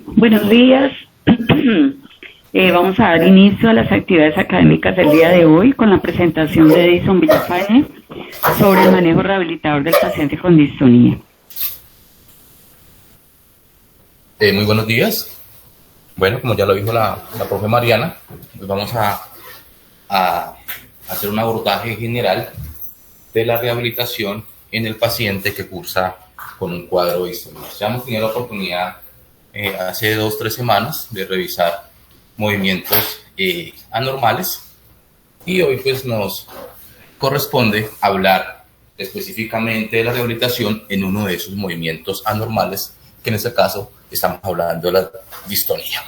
Buenos días. Vamos a dar inicio a las actividades académicas del día de hoy con la presentación de Edison Villafañe sobre el manejo rehabilitador del paciente con distonía. Muy buenos días. Bueno, como ya lo dijo la profe Mariana, pues vamos a hacer un abordaje general de la rehabilitación en el paciente que cursa con un cuadro de distonía. Ya hemos tenido la oportunidad hace 2 o 3 semanas de revisar movimientos anormales y hoy pues nos corresponde hablar específicamente de la rehabilitación en uno de esos movimientos anormales, que en este caso estamos hablando de la distonía.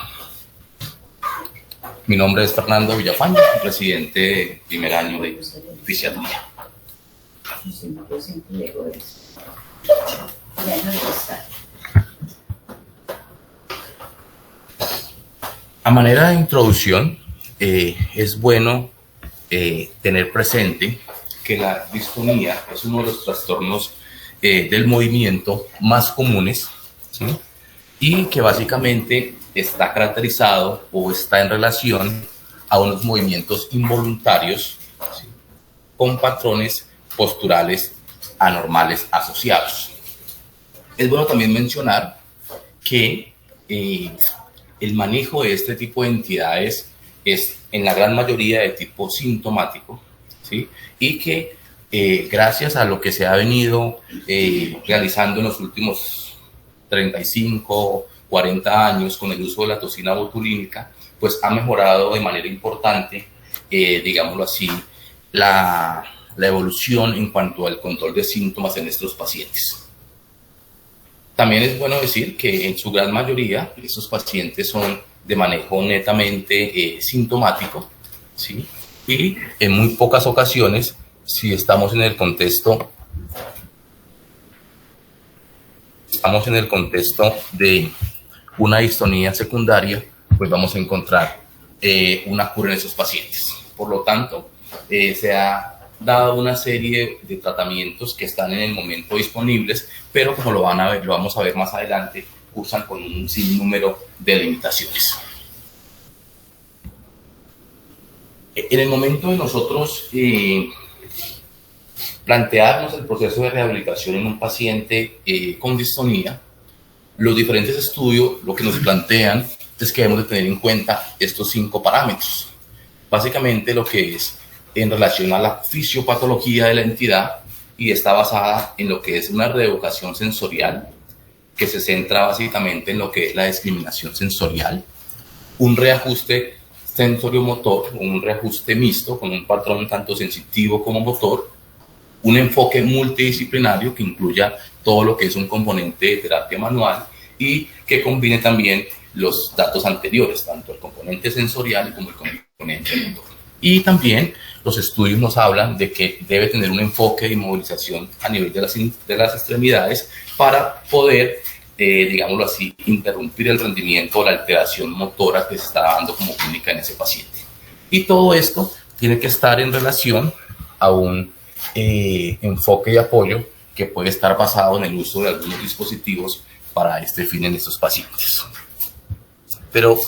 Mi nombre es Fernando Villafañe, presidente de primer año de fisiatría. A manera de introducción, es bueno tener presente que la distonía es uno de los trastornos del movimiento más comunes, ¿sí? Y que básicamente está caracterizado o está en relación a unos movimientos involuntarios, ¿sí?, con patrones posturales anormales asociados. Es bueno también mencionar que el manejo de este tipo de entidades es en la gran mayoría de tipo sintomático, ¿sí? Y que gracias a lo que se ha venido realizando en los últimos 35, 40 años con el uso de la toxina botulínica, pues ha mejorado de manera importante, digámoslo así, la evolución en cuanto al control de síntomas en estos pacientes. También es bueno decir que en su gran mayoría estos pacientes son de manejo netamente sintomático, ¿sí? Y en muy pocas ocasiones, si estamos en el contexto de una distonía secundaria, pues vamos a encontrar una cura en esos pacientes. Por lo tanto, se ha dado una serie de tratamientos que están en el momento disponibles, pero como lo vamos a ver más adelante, cursan con un sinnúmero de limitaciones. En el momento de nosotros plantearnos el proceso de rehabilitación en un paciente con distonía, los diferentes estudios lo que nos plantean es que debemos de tener en cuenta estos 5 parámetros. Básicamente lo que es en relación a la fisiopatología de la entidad, y está basada en lo que es una reeducación sensorial, que se centra básicamente en lo que es la discriminación sensorial, un reajuste sensoriomotor, un reajuste mixto con un patrón tanto sensitivo como motor, un enfoque multidisciplinario que incluya todo lo que es un componente de terapia manual y que combine también los datos anteriores, tanto el componente sensorial como el componente motor. Y también los estudios nos hablan de que debe tener un enfoque de inmovilización a nivel de las extremidades para poder, digámoslo así, interrumpir el rendimiento o la alteración motora que se está dando como clínica en ese paciente. Y todo esto tiene que estar en relación a un enfoque de apoyo que puede estar basado en el uso de algunos dispositivos para este fin en estos pacientes. Pero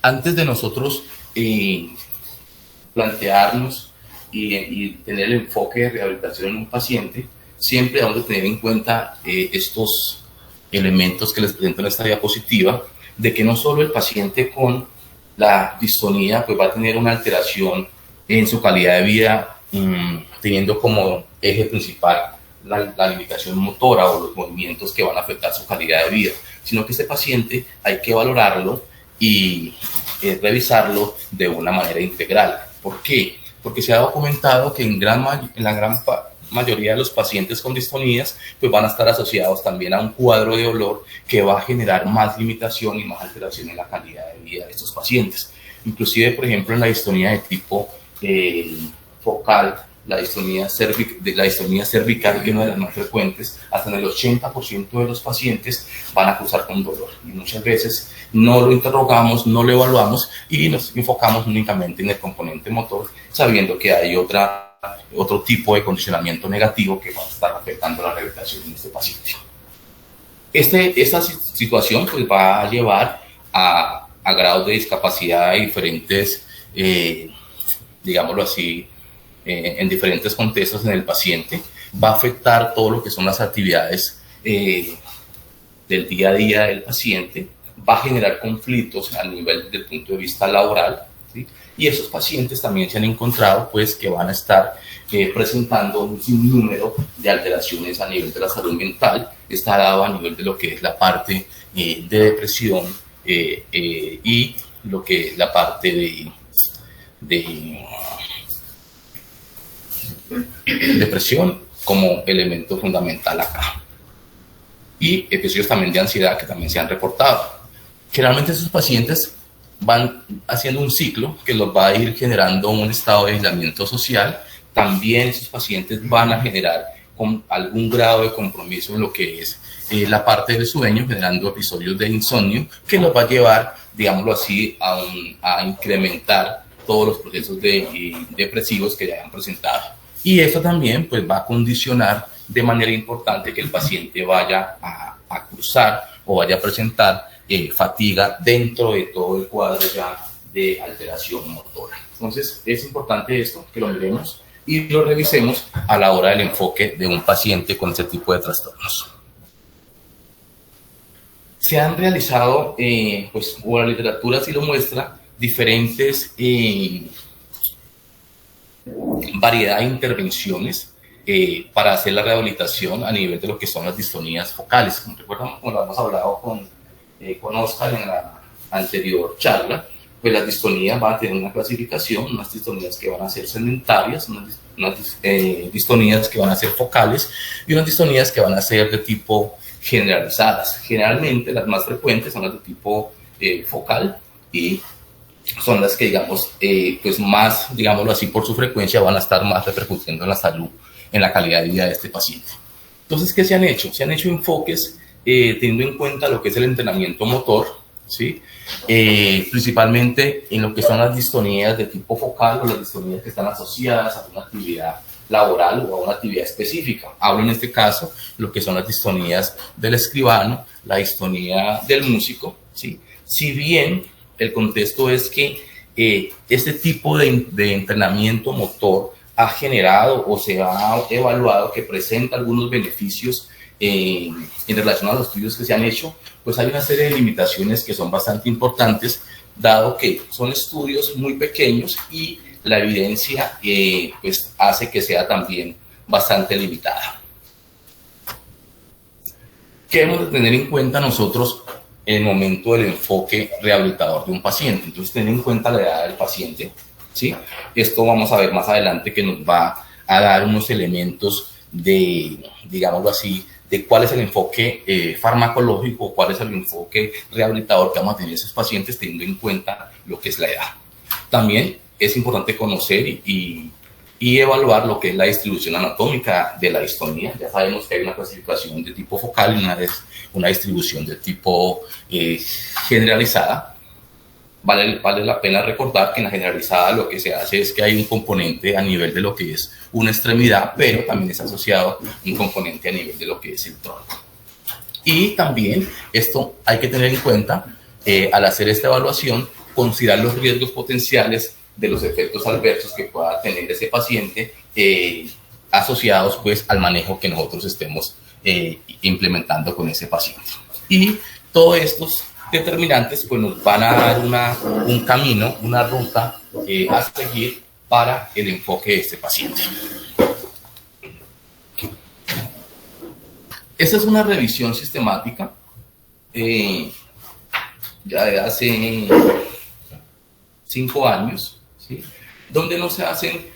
antes de nosotros plantearnos y tener el enfoque de rehabilitación en un paciente, siempre vamos a tener en cuenta estos elementos que les presento en esta diapositiva, de que no solo el paciente con la distonía pues va a tener una alteración en su calidad de vida, teniendo como eje principal la limitación motora o los movimientos que van a afectar su calidad de vida, sino que este paciente hay que valorarlo y revisarlo de una manera integral. ¿Por qué? Porque se ha documentado que en la gran mayoría de los pacientes con distonías pues van a estar asociados también a un cuadro de dolor que va a generar más limitación y más alteración en la calidad de vida de estos pacientes. Inclusive, por ejemplo, en la distonía de tipo focal, la distonía cervical, que es una de las más frecuentes, hasta en el 80% de los pacientes van a cursar con dolor. Y muchas veces no lo interrogamos, no lo evaluamos y nos enfocamos únicamente en el componente motor, sabiendo que hay otro tipo de condicionamiento negativo que va a estar afectando la rehabilitación en este paciente. Esta situación pues, va a llevar a grados de discapacidad de diferentes, digámoslo así, en diferentes contextos en el paciente. Va a afectar todo lo que son las actividades del día a día del paciente, va a generar conflictos a nivel del punto de vista laboral, ¿sí? Y esos pacientes también se han encontrado pues que van a estar presentando un sinnúmero de alteraciones a nivel de la salud mental. Está dado a nivel de lo que es la parte de depresión y lo que es la parte de depresión como elemento fundamental acá. Y episodios también de ansiedad que también se han reportado. Generalmente esos pacientes van haciendo un ciclo que los va a ir generando un estado de aislamiento social. También esos pacientes van a generar con algún grado de compromiso en lo que es la parte del sueño, generando episodios de insomnio que los va a llevar, digámoslo así, a incrementar todos los procesos depresivos que ya han presentado. Y eso también pues, va a condicionar de manera importante que el paciente vaya a cursar o vaya a presentar fatiga dentro de todo el cuadro ya de alteración motora. Entonces es importante esto, que lo miremos y lo revisemos a la hora del enfoque de un paciente con este tipo de trastornos. Se han realizado, pues, o la literatura sí lo muestra, diferentes variedad de intervenciones para hacer la rehabilitación a nivel de lo que son las distonías focales. Como recuerdan, como lo hemos hablado con Oscar en la anterior charla, pues las distonías van a tener una clasificación, unas distonías que van a ser sedentarias, unas distonías que van a ser focales y unas distonías que van a ser de tipo generalizadas. Generalmente las más frecuentes son las de tipo focal y son las que, digamos, pues más, digámoslo así, por su frecuencia van a estar más repercutiendo en la salud, en la calidad de vida de este paciente. Entonces, ¿qué se han hecho? Se han hecho enfoques teniendo en cuenta lo que es el entrenamiento motor, ¿sí? Principalmente en lo que son las distonías de tipo focal o las distonías que están asociadas a una actividad laboral o a una actividad específica. Hablo en este caso lo que son las distonías del escribano, la distonía del músico, ¿sí? Si bien el contexto es que este tipo de entrenamiento motor ha generado o se ha evaluado que presenta algunos beneficios en relación a los estudios que se han hecho, pues hay una serie de limitaciones que son bastante importantes, dado que son estudios muy pequeños y la evidencia pues hace que sea también bastante limitada. ¿Qué hemos de tener en cuenta nosotros en el momento del enfoque rehabilitador de un paciente? Entonces, tener en cuenta la edad del paciente, ¿sí? Esto vamos a ver más adelante que nos va a dar unos elementos de, digámoslo así, de cuál es el enfoque farmacológico, cuál es el enfoque rehabilitador que vamos a tener esos pacientes teniendo en cuenta lo que es la edad. También es importante conocer y evaluar lo que es la distribución anatómica de la distonía. Ya sabemos que hay una clasificación de tipo focal y una distribución de tipo generalizada. Vale la pena recordar que en la generalizada lo que se hace es que hay un componente a nivel de lo que es una extremidad, pero también está asociado un componente a nivel de lo que es el tronco. Y también esto hay que tener en cuenta al hacer esta evaluación, considerar los riesgos potenciales de los efectos adversos que pueda tener ese paciente asociados pues al manejo que nosotros estemos implementando con ese paciente. Y todos estos determinantes pues nos van a dar un camino, una ruta a seguir para el enfoque de este paciente. Esta es una revisión sistemática ya de hace 5 años, ¿sí? Donde no se hacen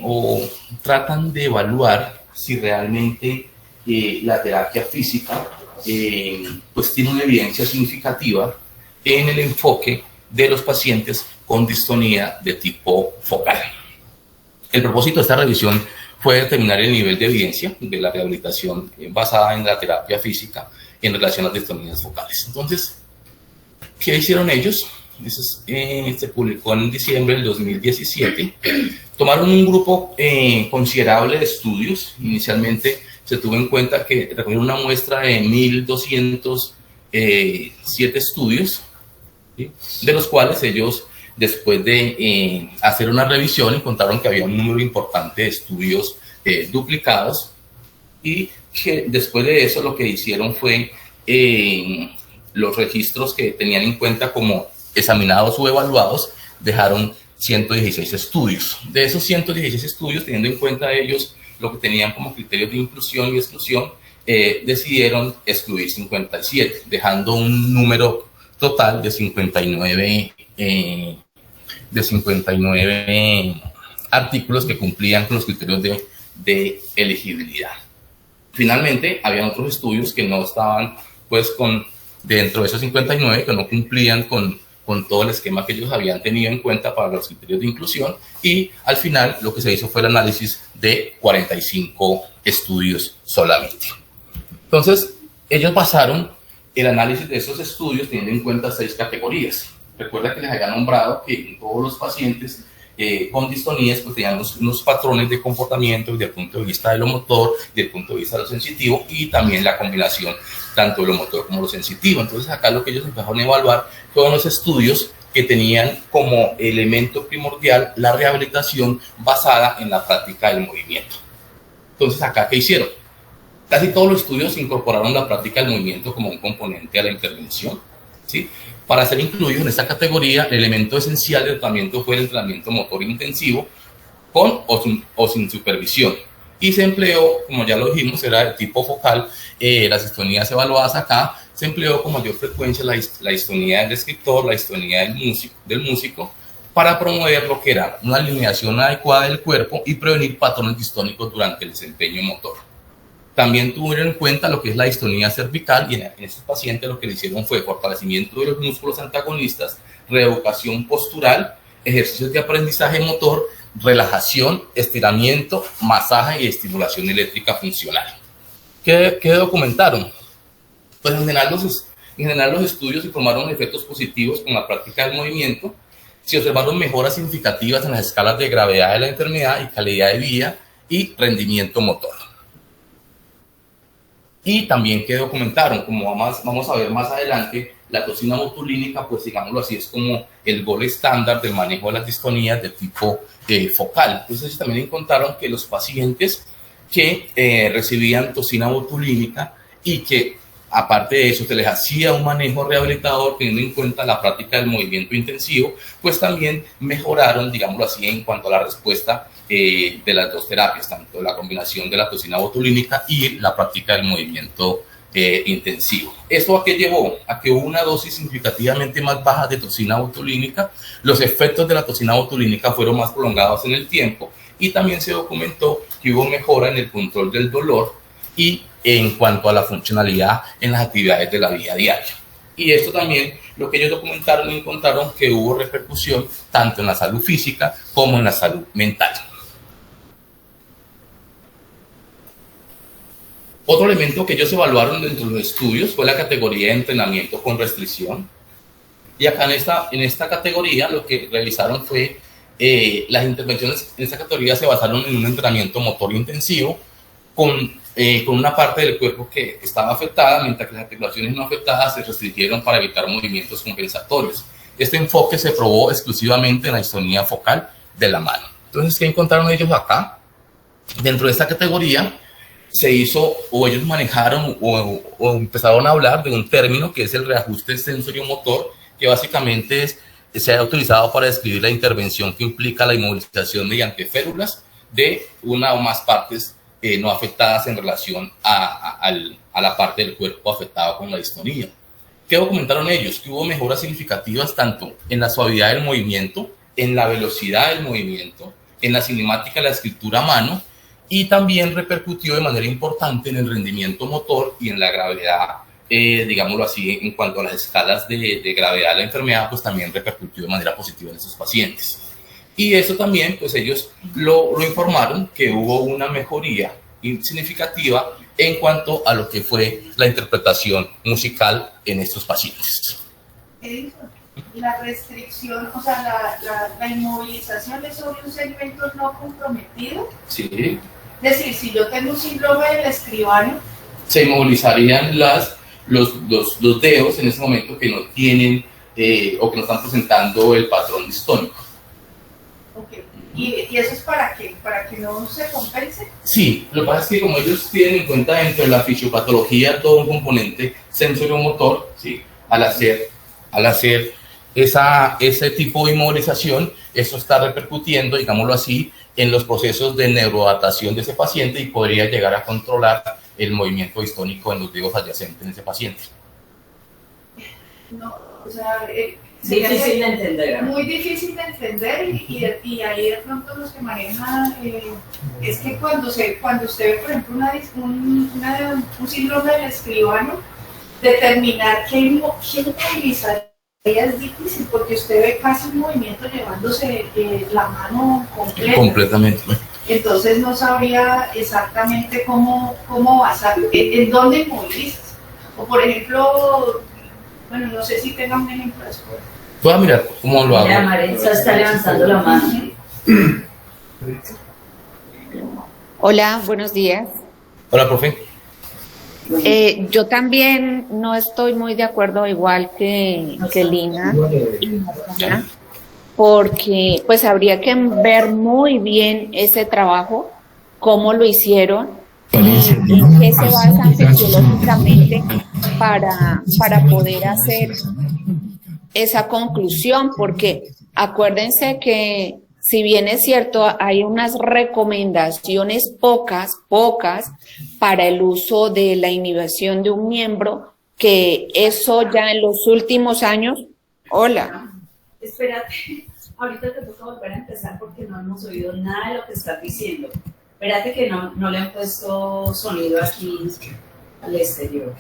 o tratan de evaluar si realmente la terapia física pues tiene una evidencia significativa en el enfoque de los pacientes con distonía de tipo focal. El propósito de esta revisión fue determinar el nivel de evidencia de la rehabilitación basada en la terapia física en relación a las distonías focales. Entonces, ¿qué hicieron ellos? Se publicó en diciembre del 2017. Tomaron un grupo considerable de estudios. Inicialmente se tuvo en cuenta que recogieron una muestra de 1.207 estudios, ¿sí?, de los cuales ellos, después de hacer una revisión, encontraron que había un número importante de estudios duplicados, y que después de eso lo que hicieron fue los registros que tenían en cuenta como examinados o evaluados, dejaron 116 estudios. De esos 116 estudios, teniendo en cuenta ellos lo que tenían como criterios de inclusión y exclusión, decidieron excluir 57, dejando un número total de 59 artículos que cumplían con los criterios de elegibilidad. Finalmente, había otros estudios que no estaban pues dentro de esos 59, que no cumplían con todo el esquema que ellos habían tenido en cuenta para los criterios de inclusión, y al final lo que se hizo fue el análisis de 45 estudios solamente. Entonces, ellos basaron el análisis de esos estudios teniendo en cuenta 6 categorías. Recuerda que les había nombrado que en todos los pacientes con distonías pues tenían unos patrones de comportamiento desde el punto de vista de lo motor, desde el punto de vista de lo sensitivo, y también la combinación tanto de lo motor como lo sensitivo. Entonces acá lo que ellos empezaron a evaluar fueron los estudios que tenían como elemento primordial la rehabilitación basada en la práctica del movimiento. Entonces acá, ¿qué hicieron? Casi todos los estudios incorporaron la práctica del movimiento como un componente a la intervención, ¿sí? Para ser incluido en esta categoría, el elemento esencial del tratamiento fue el entrenamiento motor intensivo, con o sin supervisión. Y se empleó, como ya lo dijimos, era de tipo focal. Las distonías evaluadas acá, se empleó con mayor frecuencia la distonía del descriptor, la distonía del músico, para promover lo que era una alineación adecuada del cuerpo y prevenir patrones distónicos durante el desempeño motor. También tuvieron en cuenta lo que es la distonía cervical, y en estos pacientes lo que le hicieron fue fortalecimiento de los músculos antagonistas, reeducación postural, ejercicios de aprendizaje motor, relajación, estiramiento, masaje y estimulación eléctrica funcional. ¿Qué documentaron? Pues en general los estudios informaron efectos positivos con la práctica del movimiento. Se observaron mejoras significativas en las escalas de gravedad de la enfermedad y calidad de vida y rendimiento motor. Y también que documentaron, como vamos a ver más adelante, la toxina botulínica, pues digámoslo así, es como el gol estándar del manejo de las distonías de tipo focal. Entonces también encontraron que los pacientes que recibían toxina botulínica y que aparte de eso se les hacía un manejo rehabilitador teniendo en cuenta la práctica del movimiento intensivo, pues también mejoraron, digámoslo así, en cuanto a la respuesta de las dos terapias, tanto la combinación de la toxina botulínica y la práctica del movimiento intensivo. ¿Esto a qué llevó? A que hubo una dosis significativamente más baja de toxina botulínica, los efectos de la toxina botulínica fueron más prolongados en el tiempo, y también se documentó que hubo mejora en el control del dolor y en cuanto a la funcionalidad en las actividades de la vida diaria. Y esto también, lo que ellos documentaron, encontraron que hubo repercusión tanto en la salud física como en la salud mental. Otro elemento que ellos evaluaron dentro de los estudios fue la categoría de entrenamiento con restricción. Y acá en esta categoría lo que realizaron fue las intervenciones en esta categoría se basaron en un entrenamiento motor intensivo con una parte del cuerpo que estaba afectada, mientras que las articulaciones no afectadas se restringieron para evitar movimientos compensatorios. Este enfoque se probó exclusivamente en la distonía focal de la mano. Entonces, ¿qué encontraron ellos acá? Dentro de esta categoría se hizo, o ellos manejaron o empezaron a hablar de un término que es el reajuste sensoriomotor, que básicamente se ha utilizado para describir la intervención que implica la inmovilización mediante férulas de una o más partes no afectadas en relación a la parte del cuerpo afectada con la distonía. ¿Qué documentaron ellos? Que hubo mejoras significativas tanto en la suavidad del movimiento, en la velocidad del movimiento, en la cinemática de la escritura a mano, y también repercutió de manera importante en el rendimiento motor y en la gravedad, digámoslo así, en cuanto a las escalas de gravedad de la enfermedad, pues también repercutió de manera positiva en esos pacientes. Y eso también, pues ellos lo informaron, que hubo una mejoría significativa en cuanto a lo que fue la interpretación musical en estos pacientes. La restricción, o sea, la inmovilización es sobre un segmento no comprometido. Sí, Es decir, si yo tengo un síndrome del escribano, se inmovilizarían los dedos en ese momento que no tienen o que no están presentando el patrón distónico. okay. ¿Y eso es para qué? ¿Para que no se compense? Sí, lo que pasa es que como ellos tienen en cuenta dentro de la fisiopatología todo un componente sensoriomotor, ¿sí? Al hacer ese tipo de inmovilización, eso está repercutiendo, digámoslo así, en los procesos de neuroadaptación de ese paciente y podría llegar a controlar el movimiento distónico en los dedos adyacentes en ese paciente. No, o sea, difícil de entender. Muy difícil de entender y ahí de pronto los que manejan es que cuando usted ve, por ejemplo, un síndrome del escribano, determinar qué movilizar es difícil porque usted ve casi un movimiento llevándose la mano completa. Completamente. Entonces no sabría exactamente cómo basarlo, en dónde movilizas. O por ejemplo, bueno, no sé si tenga un ejemplo después. Voy a mirar cómo lo hago. Mira, Maritza está levantando la mano. Hola, buenos días. Hola, profe. Yo también no estoy muy de acuerdo, igual que Lina, porque pues habría que ver muy bien ese trabajo, cómo lo hicieron y en qué se basan fisiológicamente para poder hacer esa conclusión, porque acuérdense que si bien es cierto, hay unas recomendaciones pocas para el uso de la inhibición de un miembro, que eso ya en los últimos años, hola. Espérate, ahorita te toca volver a empezar porque no hemos oído nada de lo que estás diciendo. Espérate que no le han puesto sonido aquí al exterior.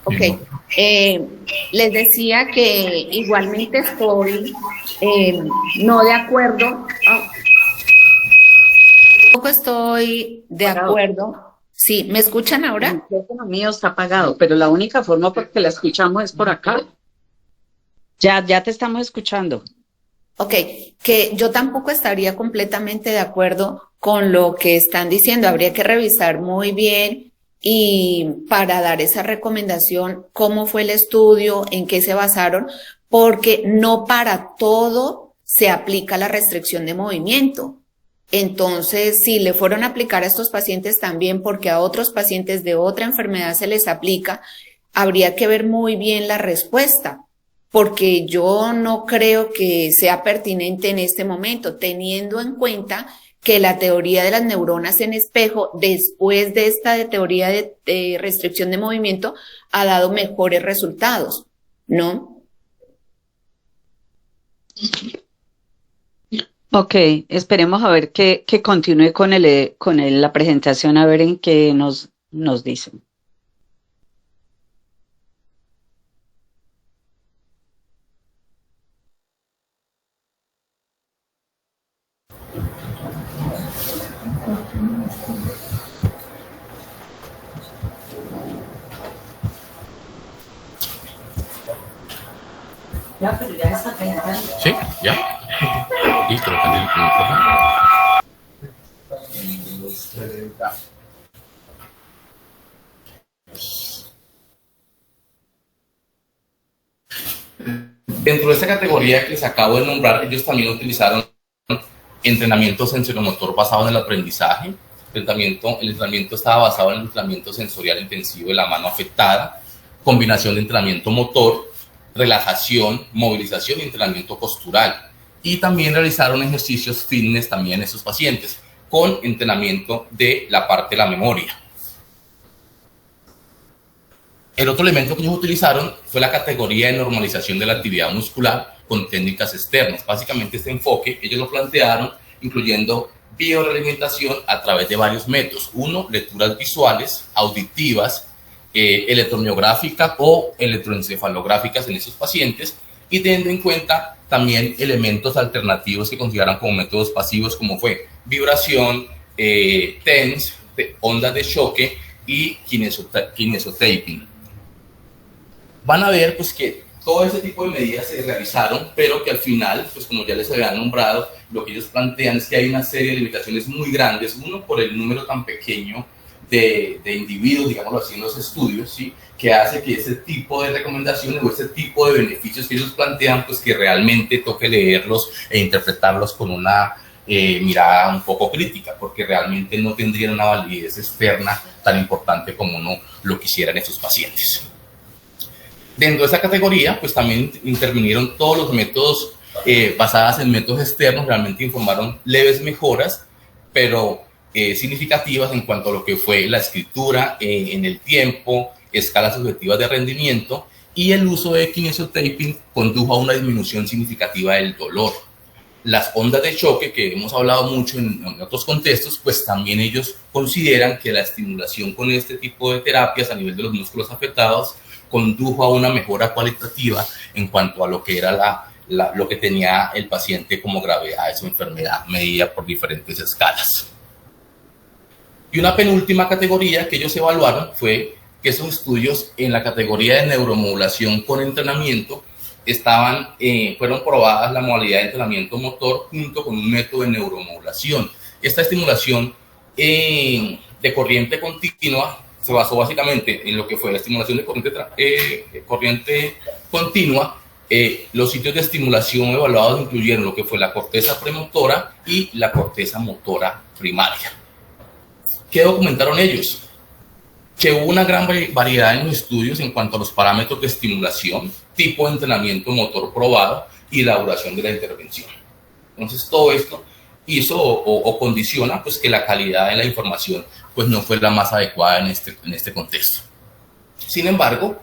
Ok, les decía que igualmente estoy no de acuerdo, tampoco estoy de acuerdo. Sí, ¿me escuchan ahora? El teléfono mío está apagado, pero la única forma porque la escuchamos es por acá. Ya te estamos escuchando. Ok, que yo tampoco estaría completamente de acuerdo con lo que están diciendo. Habría que revisar muy bien y para dar esa recomendación, cómo fue el estudio, en qué se basaron, porque no para todo se aplica la restricción de movimiento. Entonces, si le fueron a aplicar a estos pacientes también, porque a otros pacientes de otra enfermedad se les aplica, habría que ver muy bien la respuesta, porque yo no creo que sea pertinente en este momento, teniendo en cuenta que la teoría de las neuronas en espejo, después de esta teoría de restricción de movimiento, ha dado mejores resultados, ¿no? Ok, esperemos a ver que continúe con la presentación, a ver en qué nos dicen. Ya, pero ya está calentando. ¿Sí? ¿Ya? Listo, lo prendí el micrófono. Dentro de esta categoría que les acabo de nombrar, ellos también utilizaron entrenamiento sensoriomotor basado en el aprendizaje. El entrenamiento estaba basado en el entrenamiento sensorial intensivo de la mano afectada, combinación de entrenamiento motor, relajación, movilización y entrenamiento postural. Y también realizaron ejercicios fitness también en esos pacientes, con entrenamiento de la parte de la memoria. El otro elemento que ellos utilizaron fue la categoría de normalización de la actividad muscular con técnicas externas. Básicamente este enfoque ellos lo plantearon incluyendo biorealimentación a través de varios métodos. Uno, lecturas visuales, auditivas, electromiográficas o electroencefalográficas en esos pacientes, y teniendo en cuenta también elementos alternativos que consideran como métodos pasivos, como fue vibración, TENS, ondas de choque y kinesiotaping. Van a ver pues que todo ese tipo de medidas se realizaron, pero que al final, pues como ya les había nombrado, lo que ellos plantean es que hay una serie de limitaciones muy grandes, uno por el número tan pequeño de individuos, digámoslo así, en los estudios, ¿sí? Que hace que ese tipo de recomendaciones o ese tipo de beneficios que ellos plantean, pues que realmente toque leerlos e interpretarlos con una mirada un poco crítica, porque realmente no tendrían una validez externa tan importante como no lo quisieran estos pacientes. Dentro de esa categoría, pues también intervinieron todos los métodos basados en métodos externos, realmente informaron leves mejoras, pero significativas en cuanto a lo que fue la escritura en el tiempo, escalas subjetivas de rendimiento, y el uso de kinesiotaping condujo a una disminución significativa del dolor. Las ondas de choque, que hemos hablado mucho en otros contextos, pues también ellos consideran que la estimulación con este tipo de terapias a nivel de los músculos afectados condujo a una mejora cualitativa en cuanto a lo que era lo que tenía el paciente como gravedad de su enfermedad, medida por diferentes escalas. Y una penúltima categoría que ellos evaluaron fue que esos estudios en la categoría de neuromodulación con entrenamiento fueron probadas la modalidad de entrenamiento motor junto con un método de neuromodulación. Esta estimulación de corriente continua se basó básicamente en lo que fue la estimulación de corriente continua. Los sitios de estimulación evaluados incluyeron lo que fue la corteza premotora y la corteza motora primaria. ¿Qué documentaron ellos? Que hubo una gran variedad en los estudios en cuanto a los parámetros de estimulación, tipo de entrenamiento motor probado y la duración de la intervención. Entonces, todo esto hizo o condiciona pues, que la calidad de la información pues, no fue la más adecuada en este contexto. Sin embargo,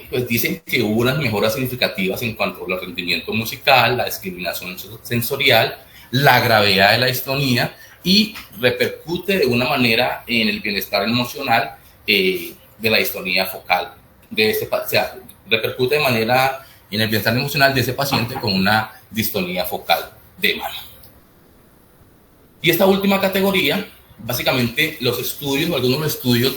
pues dicen que hubo unas mejoras significativas en cuanto al rendimiento musical, la discriminación sensorial, la gravedad de la distonía, y repercute de una manera en el bienestar emocional de la distonía focal. O sea, repercute de manera en el bienestar emocional de ese paciente con una distonía focal de mano. Y esta última categoría, básicamente los estudios, o algunos estudios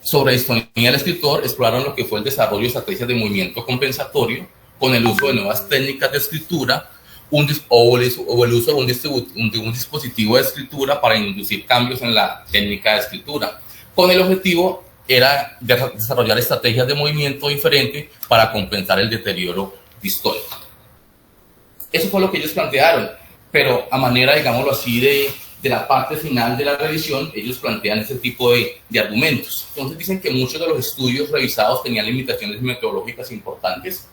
sobre distonía del escritor, exploraron lo que fue el desarrollo de estrategias de movimiento compensatorio con el uso de nuevas técnicas de escritura, o el uso de un dispositivo de escritura para inducir cambios en la técnica de escritura, con el objetivo era desarrollar estrategias de movimiento diferentes para compensar el deterioro distónico. Eso fue lo que ellos plantearon, pero a manera, digámoslo así, de la parte final de la revisión, ellos plantean ese tipo de argumentos. Entonces dicen que muchos de los estudios revisados tenían limitaciones metodológicas importantes,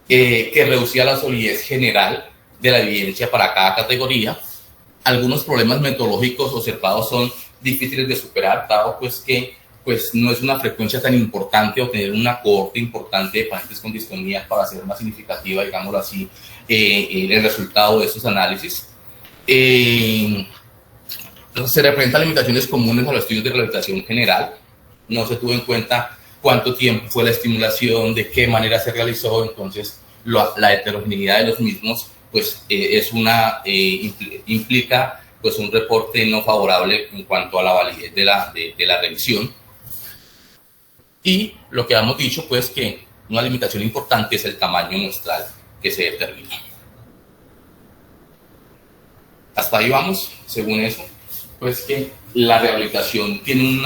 que reducía la solidez general de la evidencia para cada categoría. Algunos problemas metodológicos observados son difíciles de superar, dado pues que pues, no es una frecuencia tan importante obtener una cohorte importante de pacientes con distonía para hacer más significativa, digámoslo así, el resultado de estos análisis. Se representan limitaciones comunes a los estudios de rehabilitación general. No se tuvo en cuenta cuánto tiempo fue la estimulación, de qué manera se realizó, entonces la heterogeneidad de los mismos pues, implica pues, un reporte no favorable en cuanto a la validez de la revisión. Y lo que hemos dicho, pues que una limitación importante es el tamaño muestral que se determina. Hasta ahí vamos, según eso, pues que la rehabilitación tiene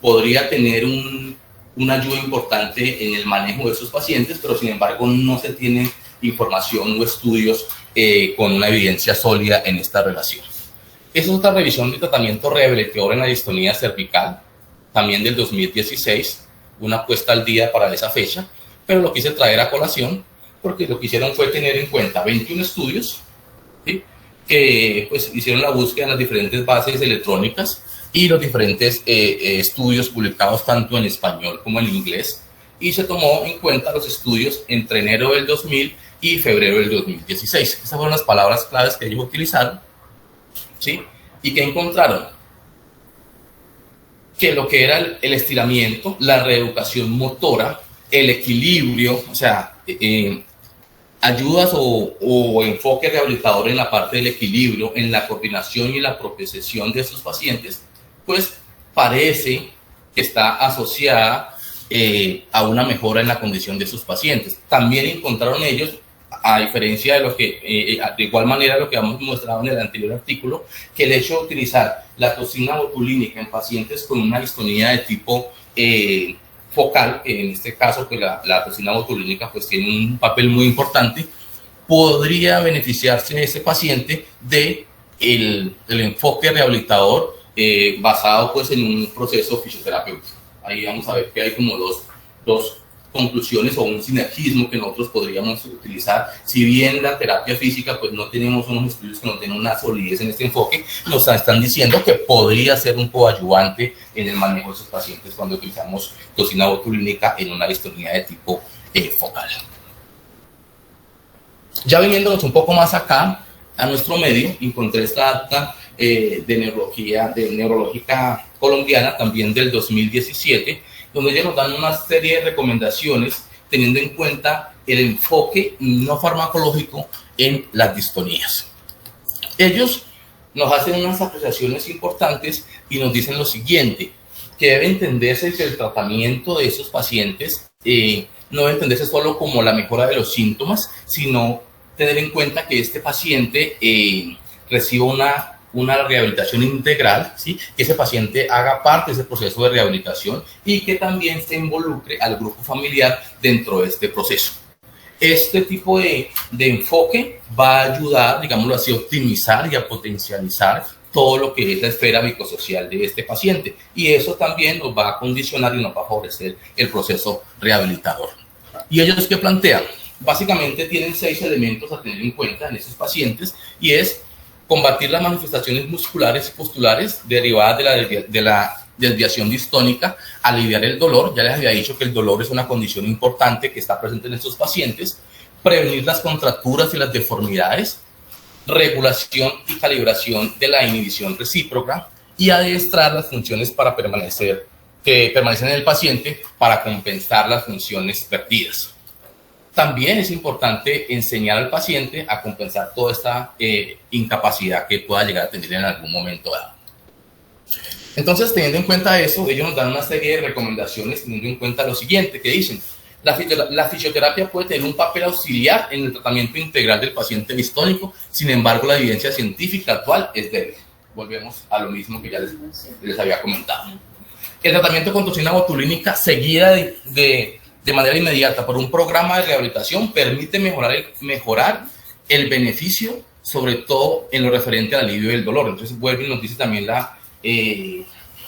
podría tener una ayuda importante en el manejo de esos pacientes, pero sin embargo no se tiene información o estudios con una evidencia sólida en esta relación. Esa es otra revisión de tratamiento rehabilitador en la distonía cervical, también del 2016, una puesta al día para esa fecha, pero lo quise traer a colación porque lo que hicieron fue tener en cuenta 21 estudios, ¿sí?, que pues, hicieron la búsqueda en las diferentes bases electrónicas y los diferentes estudios publicados tanto en español como en inglés, y se tomó en cuenta los estudios entre enero del 2000 y febrero del 2016. Esas fueron las palabras claves que ellos utilizaron, ¿sí? ¿Y qué encontraron? Que lo que era el estiramiento, la reeducación motora, el equilibrio, o sea, ayudas o enfoque rehabilitador en la parte del equilibrio, en la coordinación y la propiocepción de estos pacientes, pues parece que está asociada a una mejora en la condición de sus pacientes. También encontraron ellos, a diferencia de lo que, de igual manera lo que hemos mostrado en el anterior artículo, que el hecho de utilizar la toxina botulínica en pacientes con una distonía de tipo focal, en este caso pues la toxina botulínica pues tiene un papel muy importante, podría beneficiarse ese paciente de el enfoque rehabilitador basado pues en un proceso fisioterapéutico. Ahí vamos a ver que hay como dos conclusiones o un sinergismo que nosotros podríamos utilizar. Si bien la terapia física pues no tenemos unos estudios que no tienen una solidez en este enfoque, nos están diciendo que podría ser un coadyuvante en el manejo de esos pacientes cuando utilizamos toxina botulínica en una distonía de tipo focal. Ya viniéndonos un poco más acá a nuestro medio, encontré esta acta de neurológica colombiana, también del 2017, donde ellos nos dan una serie de recomendaciones teniendo en cuenta el enfoque no farmacológico en las distonías. Ellos nos hacen unas apreciaciones importantes y nos dicen lo siguiente, que debe entenderse que el tratamiento de esos pacientes no debe entenderse solo como la mejora de los síntomas, sino tener en cuenta que este paciente reciba una rehabilitación integral, ¿sí? Que ese paciente haga parte de ese proceso de rehabilitación y que también se involucre al grupo familiar dentro de este proceso. Este tipo de enfoque va a ayudar, digámoslo así, a optimizar y a potencializar todo lo que es la esfera psicosocial de este paciente, y eso también nos va a condicionar y nos va a favorecer el proceso rehabilitador. ¿Y ellos qué plantean? Básicamente tienen 6 elementos a tener en cuenta en esos pacientes, y es combatir las manifestaciones musculares y postulares derivadas de la desviación distónica, aliviar el dolor, ya les había dicho que el dolor es una condición importante que está presente en estos pacientes, prevenir las contracturas y las deformidades, regulación y calibración de la inhibición recíproca y adiestrar las funciones que permanecen en el paciente para compensar las funciones perdidas. También es importante enseñar al paciente a compensar toda esta incapacidad que pueda llegar a tener en algún momento dado. Entonces, teniendo en cuenta eso, ellos nos dan una serie de recomendaciones teniendo en cuenta lo siguiente, que dicen, la fisioterapia puede tener un papel auxiliar en el tratamiento integral del paciente distónico, sin embargo, la evidencia científica actual es débil. Volvemos a lo mismo que ya les había comentado. El tratamiento con toxina botulínica seguida de manera inmediata por un programa de rehabilitación permite mejorar el beneficio, sobre todo en lo referente al alivio del dolor. Entonces vuelve y nos dice también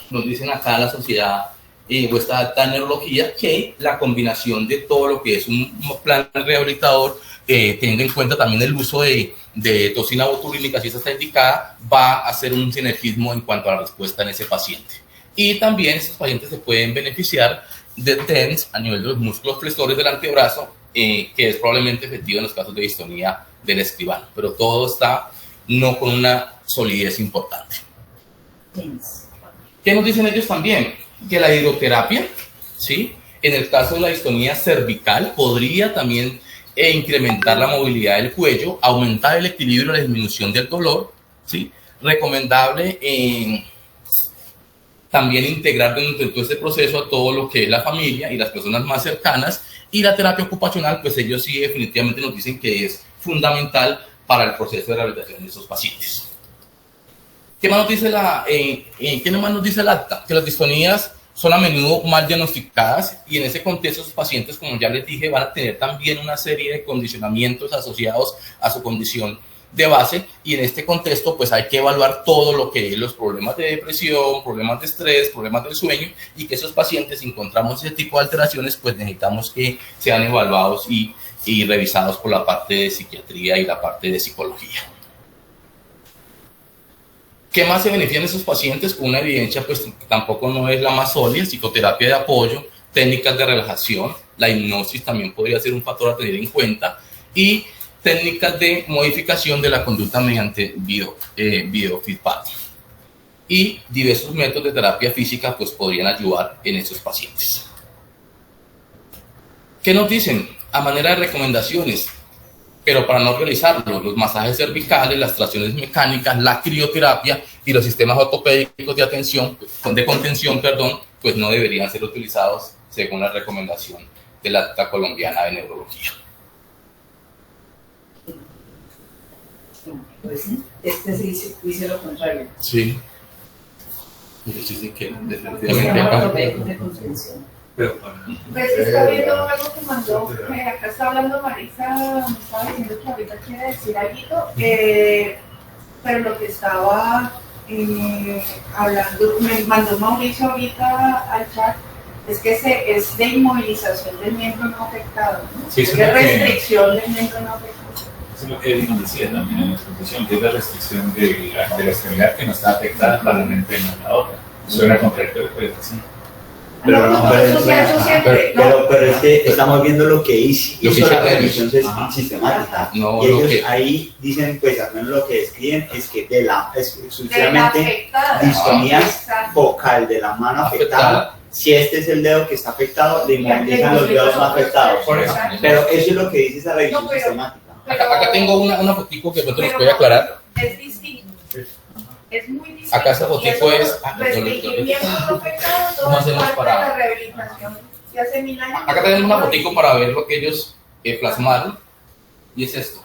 nos dicen acá la sociedad o esta alta neurología que la combinación de todo lo que es un plan rehabilitador, teniendo en cuenta también el uso de toxina botulínica, si esta está indicada, va a hacer un sinergismo en cuanto a la respuesta en ese paciente. Y también esos pacientes se pueden beneficiar de TENS a nivel de los músculos flexores del antebrazo, que es probablemente efectivo en los casos de distonía del escribano, pero todo está no con una solidez importante. ¿Qué nos dicen ellos también? Que la hidroterapia, ¿sí? En el caso de la distonía cervical, podría también incrementar la movilidad del cuello, aumentar el equilibrio y la disminución del dolor, ¿sí? Recomendable también integrar dentro de todo este proceso a todo lo que es la familia y las personas más cercanas, y la terapia ocupacional, pues ellos sí definitivamente nos dicen que es fundamental para el proceso de rehabilitación de estos pacientes. ¿Qué más nos dice el acta? Que las distonías son a menudo mal diagnosticadas, y en ese contexto los pacientes, como ya les dije, van a tener también una serie de condicionamientos asociados a su condición de base, y en este contexto pues hay que evaluar todo lo que es los problemas de depresión, problemas de estrés, problemas del sueño, y que esos pacientes, si encontramos ese tipo de alteraciones, pues necesitamos que sean evaluados y revisados por la parte de psiquiatría y la parte de psicología. ¿Qué más se benefician esos pacientes? Con una evidencia pues tampoco no es la más sólida, psicoterapia de apoyo, técnicas de relajación, la hipnosis también podría ser un factor a tener en cuenta, y técnicas de modificación de la conducta mediante biofeedback. Y diversos métodos de terapia física pues podrían ayudar en esos pacientes. ¿Qué nos dicen? A manera de recomendaciones, pero para no realizarlo, los masajes cervicales, las tracciones mecánicas, la crioterapia y los sistemas ortopédicos de contención, pues no deberían ser utilizados según la recomendación de la Acta Colombiana de Neurología. Pues este sí dice lo contrario. Sí. Dice que definitivamente acá. De contención. Pues está viendo algo que mandó, acá está hablando Marisa, me estaba diciendo que ahorita quiere decir algo, pero lo que estaba hablando, me mandó Mauricio ahorita al chat, es que es de inmovilización del miembro no afectado, ¿no? Sí, es de restricción del miembro no afectado. Eso es lo que él decía también en la exposición, que es la restricción de la extremidad que no está afectada para no entrenar la otra. Suena correcto, pues así. Pero pero es que estamos viendo lo que hizo la comisión sistemática. No, y ellos ahí dicen, pues al menos lo que describen es que exclusivamente distonía focal de la mano afectada. Si este es el dedo que está afectado, le inmovilizan los dedos no afectados. Pero eso es lo que dice esa revisión sistemática. Acá tengo una fotico que pronto nos puede aclarar. Es distinto. Es muy distinto. Acá esa fotico es... ¿Cómo hacemos para...? Acá tenemos una fotico para ver lo que ellos plasmaron. Y es esto.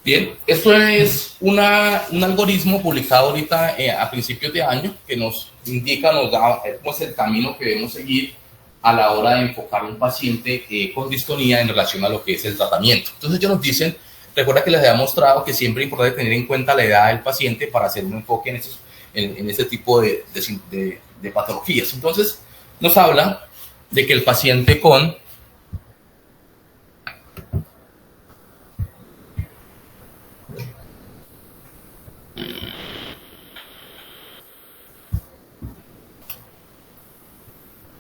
Bien, esto es un algoritmo publicado ahorita a principios de año que nos indica, nos da pues, el camino que debemos seguir a la hora de enfocar a un paciente con distonía en relación a lo que es el tratamiento. Entonces ellos nos dicen, recuerda que les había mostrado que siempre es importante tener en cuenta la edad del paciente para hacer un enfoque en este tipo de patologías. Entonces nos habla de que el paciente con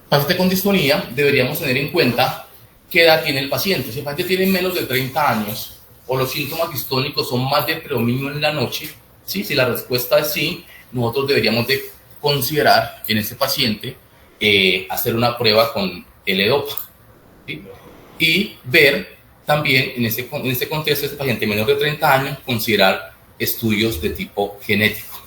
paciente con distonía, deberíamos tener en cuenta qué edad tiene el paciente. Si el paciente tiene menos de 30 años o los síntomas distónicos son más de predominio en la noche, ¿sí? Si la respuesta es sí, nosotros deberíamos de considerar en ese paciente hacer una prueba con L-Dopa, ¿sí? Y ver también en ese contexto, este paciente menor de 30 años, considerar estudios de tipo genético.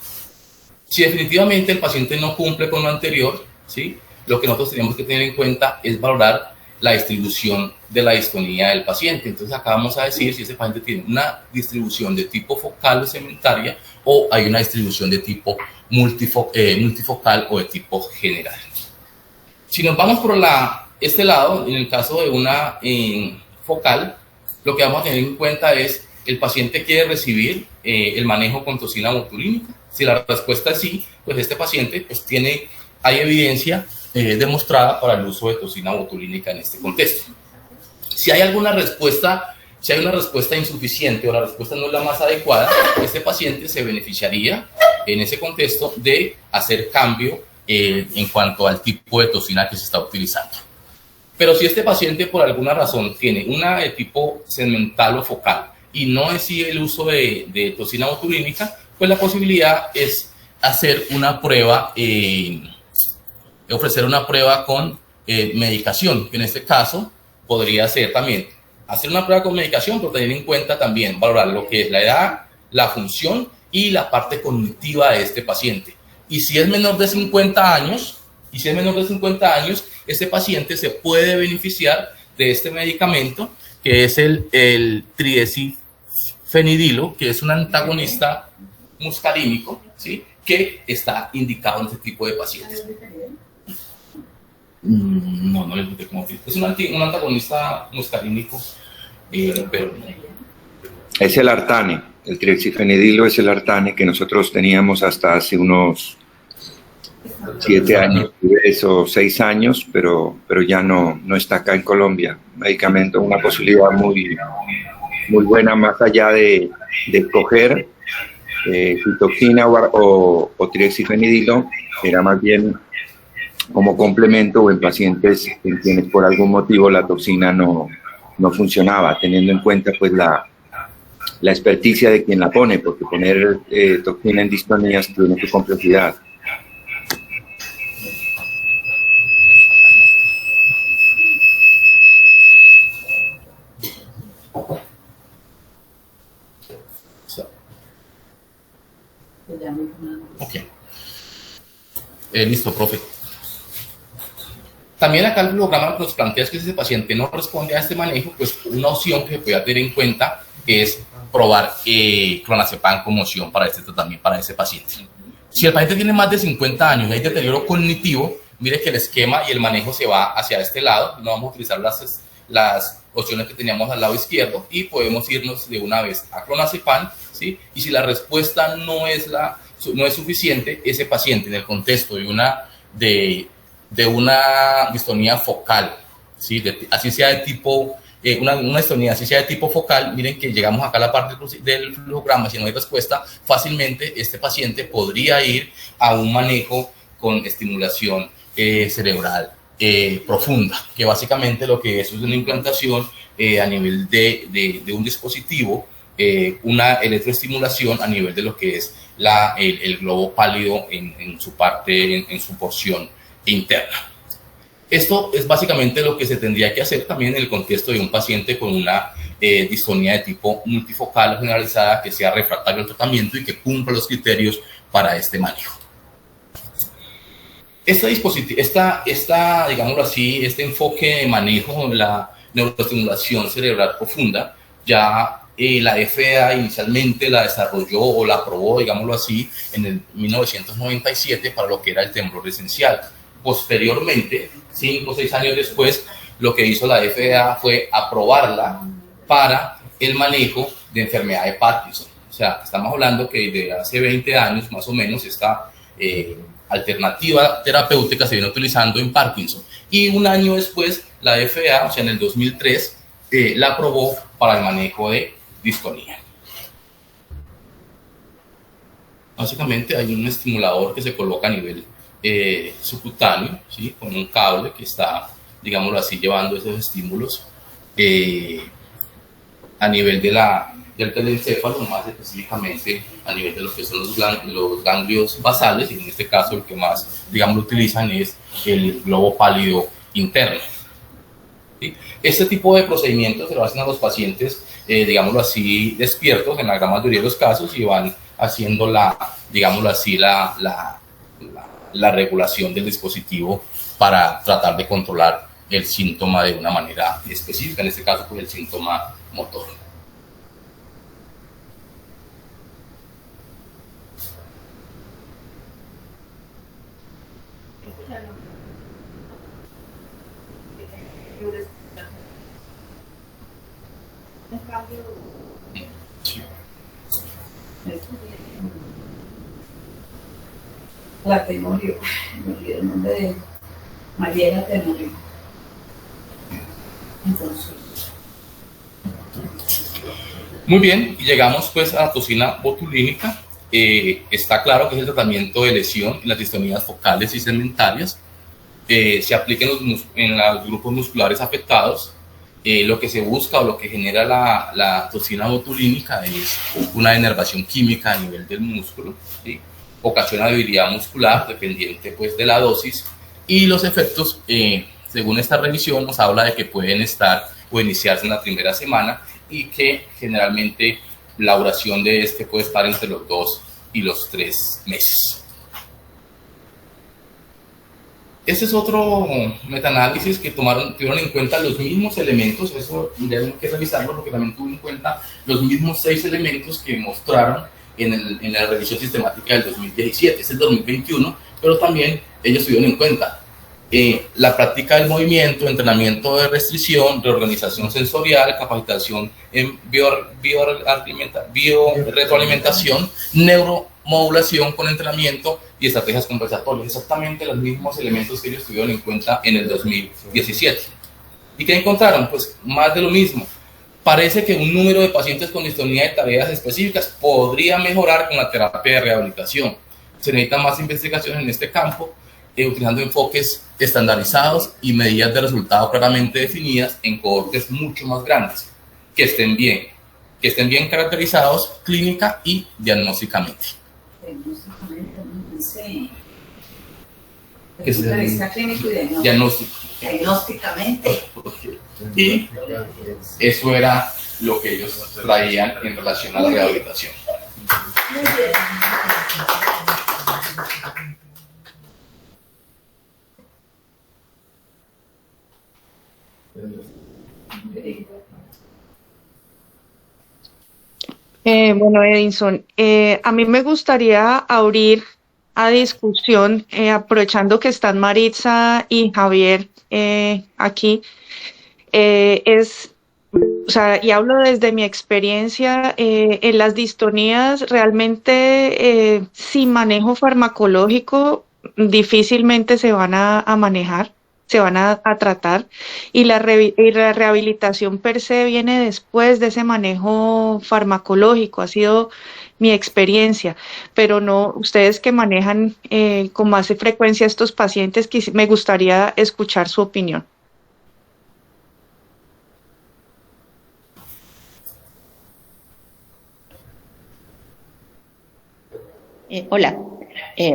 Si definitivamente el paciente no cumple con lo anterior, ¿sí? Lo que nosotros tenemos que tener en cuenta es valorar la distribución de la distonía del paciente. Entonces acá vamos a decir si ese paciente tiene una distribución de tipo focal o segmentaria o hay una distribución de tipo multifocal o de tipo general. Si nos vamos por este lado, en el caso de una focal, lo que vamos a tener en cuenta es el paciente quiere recibir el manejo con toxina botulínica. Si la respuesta es sí, pues este paciente pues hay evidencia demostrada para el uso de toxina botulínica en este contexto. Si hay alguna respuesta, si hay una respuesta insuficiente o la respuesta no es la más adecuada, este paciente se beneficiaría en ese contexto de hacer cambio en cuanto al tipo de toxina que se está utilizando. Pero si este paciente por alguna razón tiene una de tipo segmental o focal y no decide el uso de toxina botulínica, pues la posibilidad es hacer una prueba, ofrecer una prueba con medicación, que en este caso podría ser también hacer una prueba con medicación, pero tener en cuenta también valorar lo que es la edad, la función y la parte cognitiva de este paciente. Y si es menor de 50 años, este paciente se puede beneficiar de este medicamento, que es el tridecifenidilo, que es un antagonista muscarínico, ¿sí? Que está indicado en este tipo de pacientes. No les expliqué cómo es un antagonista muscarínico, pero es el Artane, el trihexifenidilo es el Artane que nosotros teníamos hasta hace unos 7 años o 6 años, pero ya no está acá en Colombia. Medicamento, una posibilidad muy buena, más allá de escoger citoxina o trihexifenidilo, era más bien como complemento o en pacientes en quienes por algún motivo la toxina no funcionaba, teniendo en cuenta pues la experticia de quien la pone, porque poner toxina en distonías tiene su complejidad. Ok. Listo, profe. También acá el programa nos plantea que si ese paciente no responde a este manejo, pues una opción que se puede tener en cuenta es probar clonazepam como opción para este tratamiento, para ese paciente. Si el paciente tiene más de 50 años y hay deterioro cognitivo, mire que el esquema y el manejo se va hacia este lado. No vamos a utilizar las opciones que teníamos al lado izquierdo y podemos irnos de una vez a clonazepam, ¿sí? Y si la respuesta no es suficiente, ese paciente en el contexto de una distonía focal, ¿sí? Así sea de tipo, una distonía, así sea de tipo focal, miren que llegamos acá a la parte del flujograma, si no hay respuesta, fácilmente este paciente podría ir a un manejo con estimulación cerebral profunda, que básicamente lo que es una implantación a nivel de un dispositivo, una electroestimulación a nivel de lo que es el globo pálido en su parte, en su porción interna. Esto es básicamente lo que se tendría que hacer también en el contexto de un paciente con una distonía de tipo multifocal generalizada que sea refractario al tratamiento y que cumpla los criterios para este manejo. Digámoslo así, este enfoque de manejo de la neuroestimulación cerebral profunda, ya la FDA inicialmente la desarrolló o la aprobó, digámoslo así, en el 1997 para lo que era el temblor esencial. Posteriormente, 5 o 6 años después, lo que hizo la FDA fue aprobarla para el manejo de enfermedad de Parkinson. O sea, estamos hablando que desde hace 20 años más o menos esta alternativa terapéutica se viene utilizando en Parkinson. Y un año después, la FDA, o sea, en el 2003, la aprobó para el manejo de distonía. Básicamente hay un estimulador que se coloca a nivel subcutáneo, ¿sí? Con un cable que está, digámoslo así, llevando esos estímulos a nivel del telencéfalo, más específicamente a nivel de lo que son los ganglios basales, y en este caso el que más, digamos, lo utilizan es el globo pálido interno. ¿Sí? Este tipo de procedimientos se lo hacen a los pacientes, digámoslo así, despiertos en la gran mayoría de los casos, y van haciendo digámoslo así, la regulación del dispositivo para tratar de controlar el síntoma de una manera específica, en este caso pues el síntoma motor. Sí. La Tenorio, me olvidé el nombre de Mariela Tenorio. Entonces. Muy bien, y llegamos pues a la toxina botulínica. Está claro que es el tratamiento de lesión en las distonías focales y segmentarias. Se aplica en los grupos musculares afectados. Lo que se busca o lo que genera la toxina botulínica es una denervación química a nivel del músculo, ¿sí? Ocasiona debilidad muscular dependiente pues de la dosis, y los efectos, según esta revisión, nos habla de que pueden estar o iniciarse en la primera semana, y que generalmente la duración de este puede estar entre los 2 y los 3 meses. Este es otro metaanálisis que tuvieron en cuenta los mismos elementos. Eso ya hay que revisarlo porque también tuvo en cuenta los mismos 6 elementos que mostraron en la revisión sistemática del 2017. Es el 2021, pero también ellos tuvieron en cuenta la práctica del movimiento, entrenamiento de restricción, reorganización sensorial, capacitación en retroalimentación, neuromodulación con entrenamiento y estrategias compensatorias. Exactamente los mismos elementos que ellos tuvieron en cuenta en el 2017. ¿Y qué encontraron? Pues más de lo mismo. Parece que un número de pacientes con distonía de tareas específicas podría mejorar con la terapia de rehabilitación. Se necesita más investigación en este campo, utilizando enfoques estandarizados y medidas de resultado claramente definidas en cohortes mucho más grandes, que estén bien caracterizados clínica y diagnósticamente. Diagnósticamente. Y eso era lo que ellos traían en relación a la rehabilitación. Muy bien. Bueno, Edinson, a mí me gustaría abrir a discusión, aprovechando que están Maritza y Javier aquí, o sea, y hablo desde mi experiencia, en las distonías realmente sin manejo farmacológico difícilmente se van a manejar, se van a tratar, y y la rehabilitación per se viene después de ese manejo farmacológico, ha sido mi experiencia, pero no, ustedes que manejan con más frecuencia estos pacientes, me gustaría escuchar su opinión. Hola.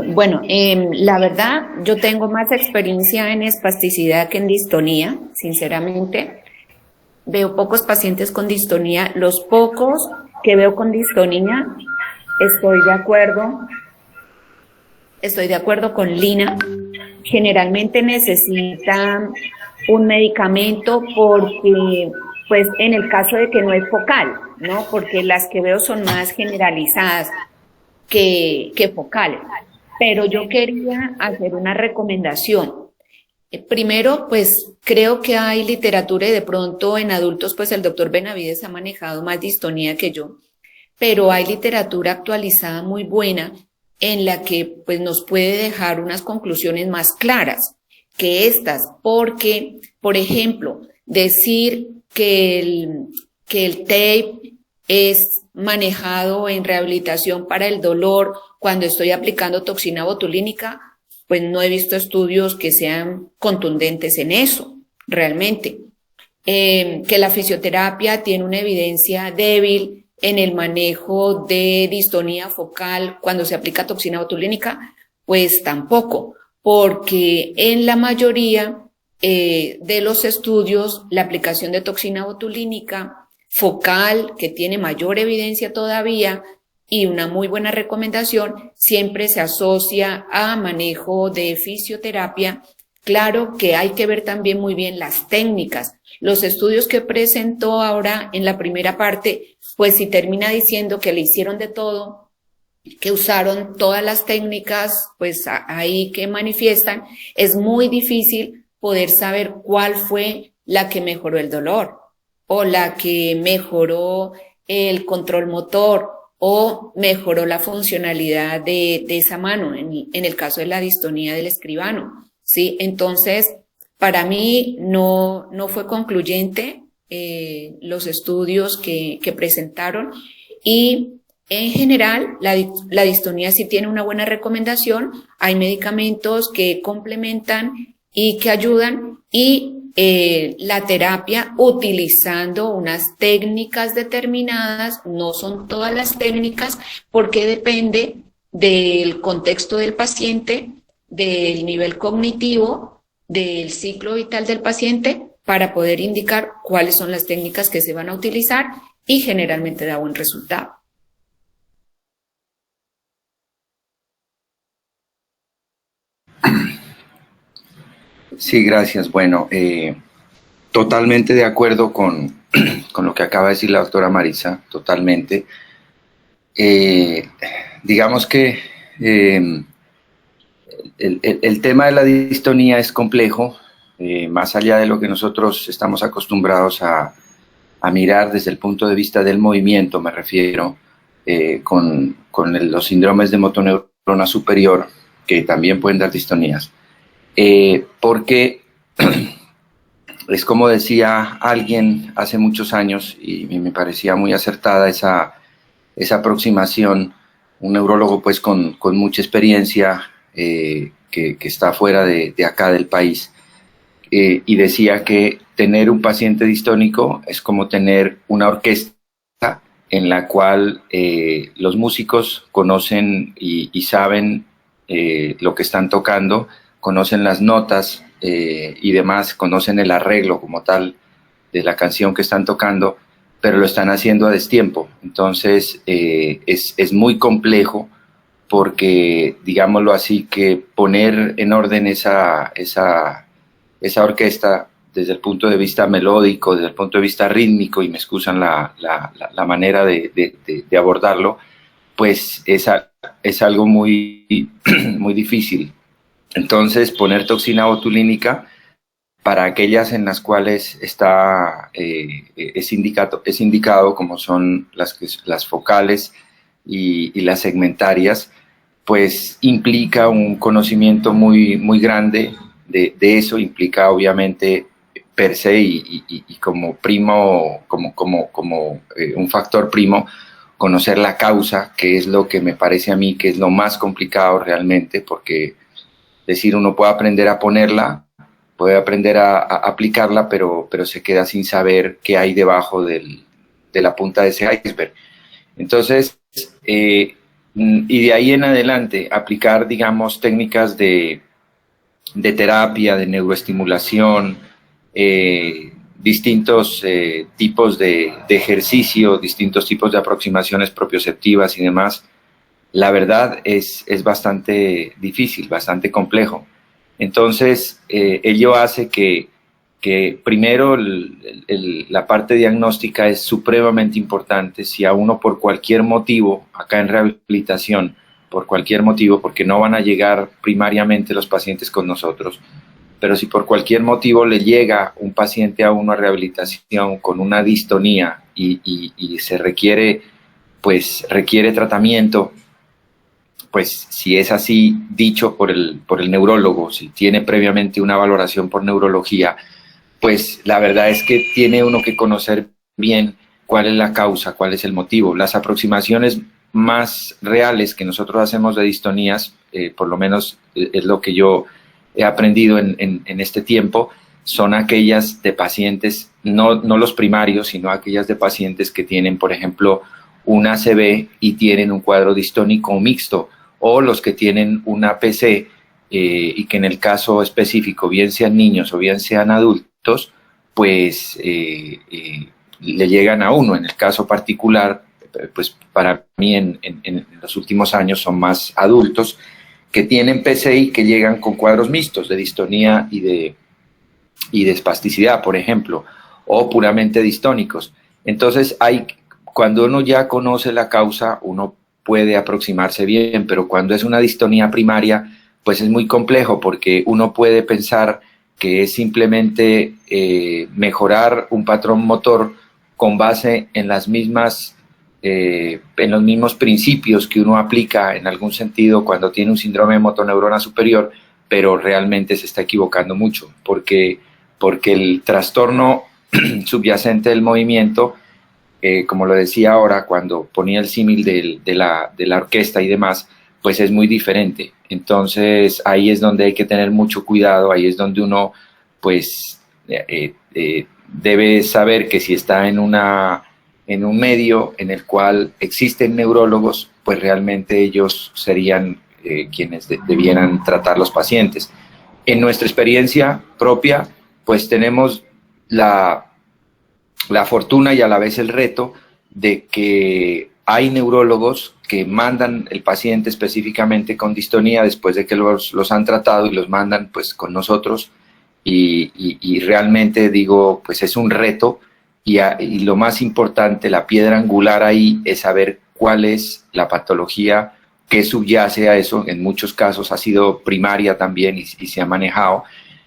Bueno, la verdad, yo tengo más experiencia en espasticidad que en distonía, sinceramente. Veo pocos pacientes con distonía. Los pocos que veo con distonía, estoy de acuerdo con Lina. Generalmente necesitan un medicamento porque, pues, en el caso de que no es focal, ¿no? Porque las que veo son más generalizadas que focales. Pero yo quería hacer una recomendación. Primero, pues creo que hay literatura y de pronto en adultos, pues el doctor Benavides ha manejado más distonía que yo, pero hay literatura actualizada muy buena en la que pues nos puede dejar unas conclusiones más claras que estas, porque, por ejemplo, decir que el tape es manejado en rehabilitación para el dolor cuando estoy aplicando toxina botulínica, pues no he visto estudios que sean contundentes en eso, realmente. Que la fisioterapia tiene una evidencia débil en el manejo de distonía focal cuando se aplica toxina botulínica, pues tampoco, porque en la mayoría de los estudios la aplicación de toxina botulínica focal, que tiene mayor evidencia todavía y una muy buena recomendación, siempre se asocia a manejo de fisioterapia. Claro que hay que ver también muy bien las técnicas. Los estudios que presentó ahora en la primera parte, pues si termina diciendo que le hicieron de todo, que usaron todas las técnicas, pues ahí que manifiestan, es muy difícil poder saber cuál fue la que mejoró el dolor, o la que mejoró el control motor, o mejoró la funcionalidad de esa mano, en el caso de la distonía del escribano, ¿sí? Entonces, para mí no fue concluyente los estudios que presentaron, y en general la distonía sí tiene una buena recomendación. Hay medicamentos que complementan y que ayudan, y la terapia utilizando unas técnicas determinadas, no son todas las técnicas, porque depende del contexto del paciente, del nivel cognitivo, del ciclo vital del paciente, para poder indicar cuáles son las técnicas que se van a utilizar, y generalmente da buen resultado. Sí, gracias. Bueno, totalmente de acuerdo con lo que acaba de decir la doctora Marisa, totalmente. Digamos que el tema de la distonía es complejo, más allá de lo que nosotros estamos acostumbrados a mirar desde el punto de vista del movimiento, me refiero, con los síndromes de motoneurona superior, que también pueden dar distonías. Porque es como decía alguien hace muchos años, y me parecía muy acertada esa aproximación, un neurólogo pues con mucha experiencia, que está fuera de acá del país, y decía que tener un paciente distónico es como tener una orquesta en la cual los músicos conocen y saben lo que están tocando, conocen las notas y demás, conocen el arreglo como tal de la canción que están tocando, pero lo están haciendo a destiempo. Entonces es muy complejo, porque, digámoslo así, que poner en orden esa orquesta desde el punto de vista melódico, desde el punto de vista rítmico, y me excusan la manera de abordarlo, pues es algo muy, muy difícil. Entonces, poner toxina botulínica para aquellas en las cuales es indicado, como son las focales y las segmentarias, pues implica un conocimiento muy, muy grande de eso, implica obviamente per se y como primo, como un factor primo, conocer la causa, que es lo que me parece a mí que es lo más complicado realmente, porque decir, uno puede aprender a ponerla, puede aprender a aplicarla, pero se queda sin saber qué hay debajo de la punta de ese iceberg. Entonces, y de ahí en adelante, aplicar, digamos, técnicas de terapia, de neuroestimulación, distintos tipos de ejercicio, distintos tipos de aproximaciones propioceptivas y demás, la verdad es bastante difícil, bastante complejo. Entonces, ello hace que primero la parte diagnóstica es supremamente importante. Si a uno por cualquier motivo, acá en rehabilitación, por cualquier motivo, porque no van a llegar primariamente los pacientes con nosotros, pero si por cualquier motivo le llega un paciente a uno a rehabilitación con una distonía y se requiere tratamiento, pues si es así dicho por el neurólogo, si tiene previamente una valoración por neurología, pues la verdad es que tiene uno que conocer bien cuál es la causa, cuál es el motivo. Las aproximaciones más reales que nosotros hacemos de distonías, por lo menos es lo que yo he aprendido en este tiempo, son aquellas de pacientes, no los primarios, sino aquellas de pacientes que tienen, por ejemplo, un ACV y tienen un cuadro distónico mixto, o los que tienen una PC y que en el caso específico, bien sean niños o bien sean adultos, pues le llegan a uno. En el caso particular, pues para mí en los últimos años son más adultos que tienen PCI que llegan con cuadros mixtos de distonía y de espasticidad, por ejemplo, o puramente distónicos. Entonces, cuando uno ya conoce la causa, uno puede aproximarse bien, pero cuando es una distonía primaria, pues es muy complejo, porque uno puede pensar que es simplemente mejorar un patrón motor con base en los mismos principios que uno aplica en algún sentido cuando tiene un síndrome de motoneurona superior, pero realmente se está equivocando mucho, porque el trastorno subyacente del movimiento, como lo decía ahora cuando ponía el símil de la orquesta y demás, pues es muy diferente. Entonces ahí es donde hay que tener mucho cuidado, ahí es donde uno pues debe saber que si está en un medio en el cual existen neurólogos, pues realmente ellos serían quienes debieran tratar los pacientes. En nuestra experiencia propia, pues tenemos la fortuna y a la vez el reto de que hay neurólogos que mandan el paciente específicamente con distonía después de que los han tratado y los mandan pues con nosotros y realmente digo, pues es un reto y lo más importante, la piedra angular ahí es saber cuál es la patología que subyace a eso. En muchos casos ha sido primaria también y se ha manejado.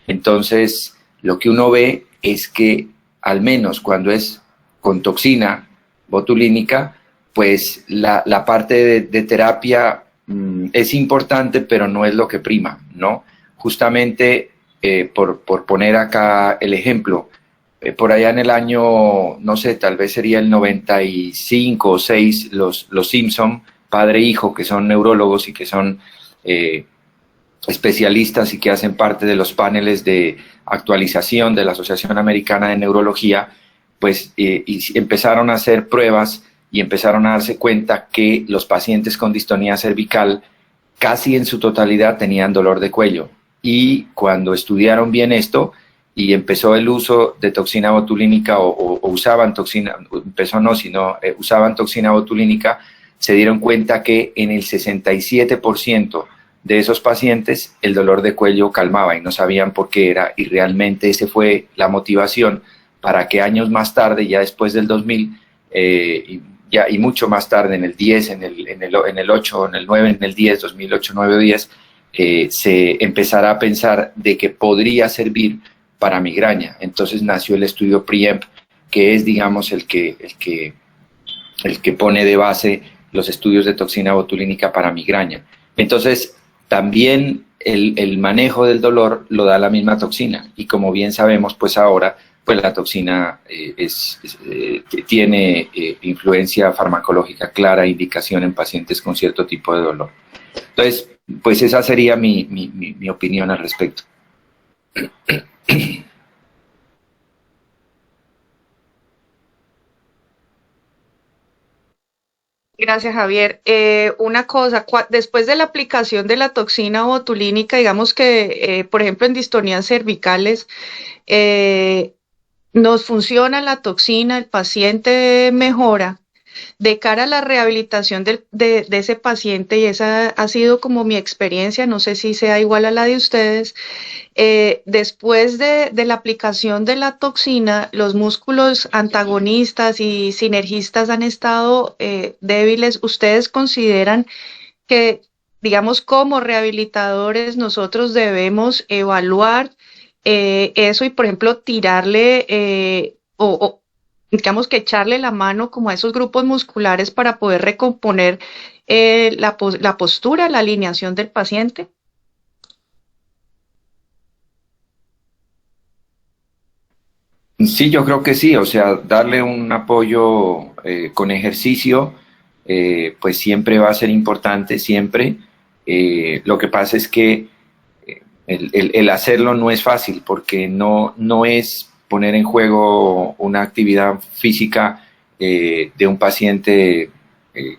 Entonces, lo que uno ve es que al menos cuando es con toxina botulínica, pues la parte de terapia es importante, pero no es lo que prima, ¿no? Justamente, por poner acá el ejemplo, por allá en el año, no sé, tal vez sería el 95 o 6, los Simpson, padre e hijo, que son neurólogos y que son especialistas y que hacen parte de los paneles de actualización de la Asociación Americana de Neurología, pues y empezaron a hacer pruebas y empezaron a darse cuenta que los pacientes con distonía cervical casi en su totalidad tenían dolor de cuello. Y cuando estudiaron bien esto y empezó el uso de toxina botulínica o usaban toxina, usaban toxina botulínica, se dieron cuenta que en el 67% de esos pacientes el dolor de cuello calmaba y no sabían por qué era, y realmente esa fue la motivación para que años más tarde, ya después del 2000, y mucho más tarde, en el 10, en el 8, en el 9, en el 10, 2008, 9 o 10, se empezará a pensar de que podría servir para migraña. Entonces nació el estudio PREEMP, que es, digamos, el que pone de base los estudios de toxina botulínica para migraña. Entonces, también el manejo del dolor lo da la misma toxina, y como bien sabemos, pues ahora pues la toxina tiene influencia farmacológica clara, indicación en pacientes con cierto tipo de dolor. Entonces, pues esa sería mi opinión al respecto. Gracias, Javier. Una cosa, después de la aplicación de la toxina botulínica, digamos que, por ejemplo, en distonías cervicales, nos funciona la toxina, el paciente mejora. De cara a la rehabilitación de ese paciente, y esa ha sido como mi experiencia, no sé si sea igual a la de ustedes, después de la aplicación de la toxina, los músculos antagonistas y sinergistas han estado débiles. ¿Ustedes consideran que, digamos, como rehabilitadores nosotros debemos evaluar eso y, por ejemplo, tirarle digamos que echarle la mano como a esos grupos musculares para poder recomponer la postura, la alineación del paciente? Sí, yo creo que sí, o sea, darle un apoyo con ejercicio, pues siempre va a ser importante, siempre. Lo que pasa es que el hacerlo no es fácil, porque no es poner en juego una actividad física de un paciente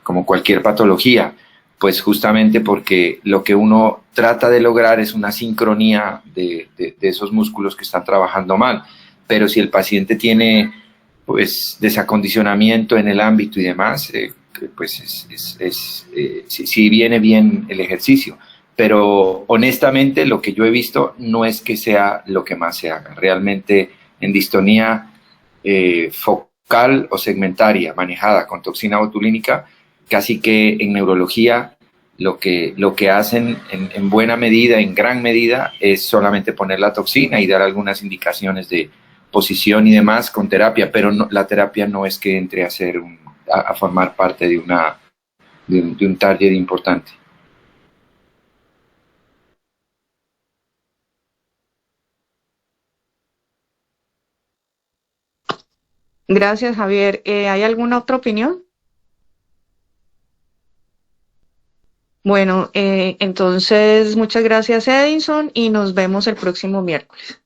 como cualquier patología, pues justamente porque lo que uno trata de lograr es una sincronía de esos músculos que están trabajando mal. Pero si el paciente tiene pues desacondicionamiento en el ámbito y demás, pues sí viene bien el ejercicio. Pero honestamente lo que yo he visto no es que sea lo que más se haga. Realmente en distonía focal o segmentaria manejada con toxina botulínica, casi que en neurología lo que hacen en buena medida, en gran medida, es solamente poner la toxina y dar algunas indicaciones de posición y demás con terapia, pero no, la terapia no es que entre a formar parte de un target importante. Gracias, Javier. ¿Hay alguna otra opinión? Bueno, entonces muchas gracias, Edinson, y nos vemos el próximo miércoles.